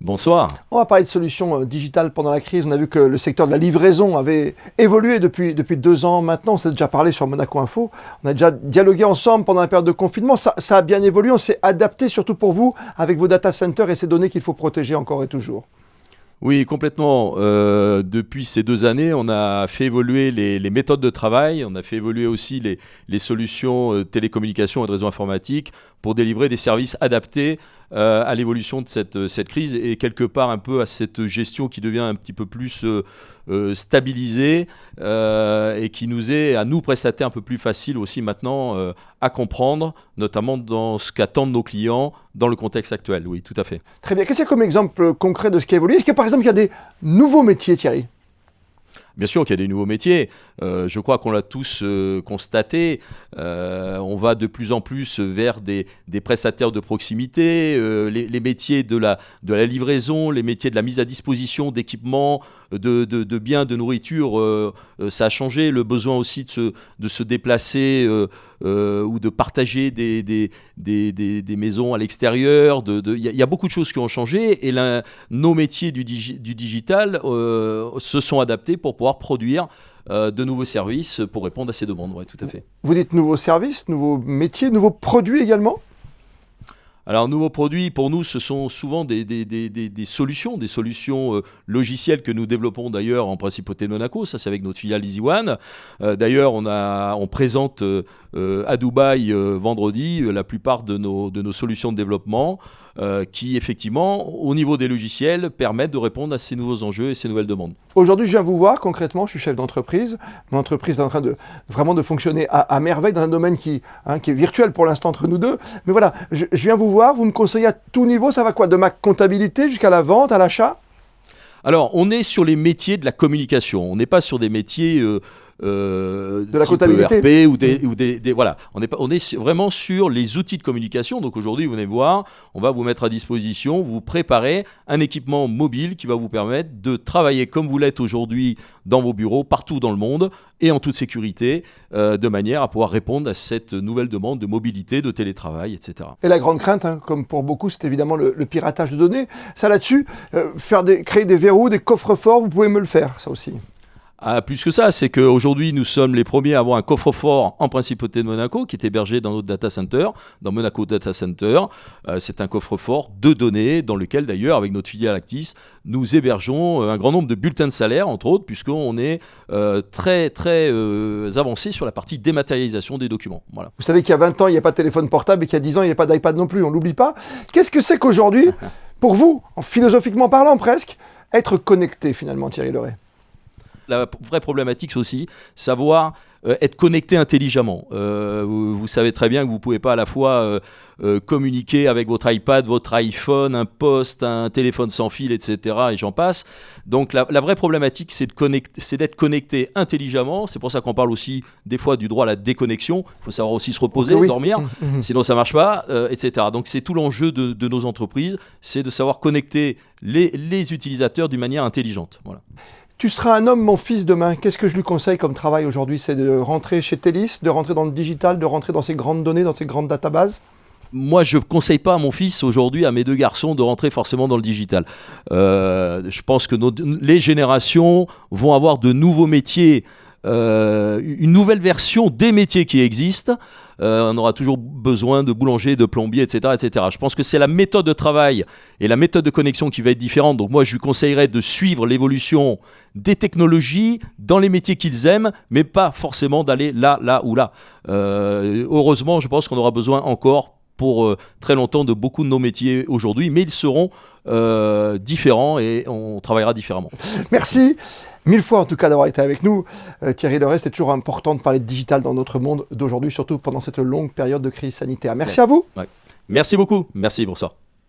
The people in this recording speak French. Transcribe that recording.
Bonsoir. On va parler de solutions digitales pendant la crise. On a vu que le secteur de la livraison avait évolué depuis 2 ans maintenant. On s'est déjà parlé sur Monaco Info. On a déjà dialogué ensemble pendant la période de confinement. Ça a bien évolué. On s'est adapté, surtout pour vous, avec vos data centers et ces données qu'il faut protéger encore et toujours. Oui, complètement. Depuis ces 2 années, on a fait évoluer les méthodes de travail, on a fait évoluer aussi les solutions télécommunications et de réseau informatique pour délivrer des services adaptés à l'évolution de cette crise et quelque part un peu à cette gestion qui devient un petit peu plus stabilisée et qui nous est, à nous prestataires, un peu plus facile aussi maintenant à comprendre, notamment dans ce qu'attendent nos clients dans le contexte actuel. Oui, tout à fait. Très bien. Qu'est-ce qu'il y a comme exemple concret de ce qui a évolué? Est-ce qu'il y a par exemple il y a des nouveaux métiers, Thierry? Bien sûr qu'il y a des nouveaux métiers. Je crois qu'on l'a tous constaté. On va de plus en plus vers des prestataires de proximité. Les métiers de la livraison, les métiers de la mise à disposition d'équipements, de biens, de nourriture, ça a changé. Le besoin aussi de se déplacer ou de partager des maisons à l'extérieur. Il y a beaucoup de choses qui ont changé et nos métiers du digital se sont adaptés pour pouvoir produire de nouveaux services pour répondre à ces demandes. Oui, tout à fait. Vous dites nouveaux services, nouveaux métiers, nouveaux produits également? Alors, nouveaux produits, pour nous, ce sont souvent des solutions logicielles que nous développons d'ailleurs en Principauté de Monaco. Ça, c'est avec notre filiale EasyOne. D'ailleurs, on présente à Dubaï vendredi la plupart de nos solutions de développement qui, effectivement, au niveau des logiciels, permettent de répondre à ces nouveaux enjeux et ces nouvelles demandes. Aujourd'hui, je viens vous voir concrètement, je suis chef d'entreprise. Mon entreprise est en train de fonctionner à merveille dans un domaine qui est virtuel pour l'instant entre nous deux. Mais voilà, je viens vous voir, vous me conseillez à tout niveau, ça va quoi? De ma comptabilité jusqu'à la vente, à l'achat? Alors, on est sur les métiers de la communication. On n'est pas sur des métiers de la comptabilité ERP voilà. On est vraiment sur les outils de communication. Donc aujourd'hui, vous venez voir, on va vous mettre à disposition, vous préparer un équipement mobile qui va vous permettre de travailler comme vous l'êtes aujourd'hui dans vos bureaux, partout dans le monde et en toute sécurité, de manière à pouvoir répondre à cette nouvelle demande de mobilité, de télétravail, etc. Et la grande crainte, comme pour beaucoup, c'est évidemment le piratage de données. Ça là-dessus, créer des verrous, des coffres-forts, vous pouvez me le faire, ça aussi. Ah, plus que ça, c'est qu'aujourd'hui, nous sommes les premiers à avoir un coffre-fort en Principauté de Monaco qui est hébergé dans notre data center, dans Monaco Data Center. C'est un coffre-fort de données dans lequel, d'ailleurs, avec notre filiale Actis, nous hébergeons un grand nombre de bulletins de salaire, entre autres, puisqu'on est très, très avancé sur la partie dématérialisation des documents. Voilà. Vous savez qu'il y a 20 ans, il n'y a pas de téléphone portable et qu'il y a 10 ans, il n'y a pas d'iPad non plus, on ne l'oublie pas. Qu'est-ce que c'est qu'aujourd'hui, pour vous, philosophiquement parlant presque, être connecté finalement, Thierry Leray? La vraie problématique, c'est aussi savoir être connecté intelligemment. Vous savez très bien que vous ne pouvez pas à la fois communiquer avec votre iPad, votre iPhone, un poste, un téléphone sans fil, etc. et j'en passe. Donc la vraie problématique, c'est d'être connecté intelligemment. C'est pour ça qu'on parle aussi des fois du droit à la déconnexion. Il faut savoir aussi se reposer, dormir, sinon ça ne marche pas, etc. Donc c'est tout l'enjeu de nos entreprises, c'est de savoir connecter les utilisateurs d'une manière intelligente. Voilà. Tu seras un homme, mon fils, demain. Qu'est-ce que je lui conseille comme travail aujourd'hui? C'est de rentrer chez Télis, de rentrer dans le digital, de rentrer dans ces grandes données, dans ces grandes databases? Moi, je ne conseille pas à mon fils aujourd'hui, à mes 2 garçons, de rentrer forcément dans le digital. Je pense que les générations vont avoir de nouveaux métiers, une nouvelle version des métiers qui existent. On aura toujours besoin de boulanger, de plombier, etc., etc. Je pense que c'est la méthode de travail et la méthode de connexion qui va être différente. Donc moi, je lui conseillerais de suivre l'évolution des technologies dans les métiers qu'ils aiment, mais pas forcément d'aller là ou là. Heureusement, je pense qu'on aura besoin encore pour très longtemps de beaucoup de nos métiers aujourd'hui, mais ils seront différents et on travaillera différemment. Merci. 1000 fois en tout cas d'avoir été avec nous. Thierry Leray, c'est toujours important de parler de digital dans notre monde d'aujourd'hui, surtout pendant cette longue période de crise sanitaire. Merci à vous. Ouais. Merci beaucoup. Merci, bonsoir.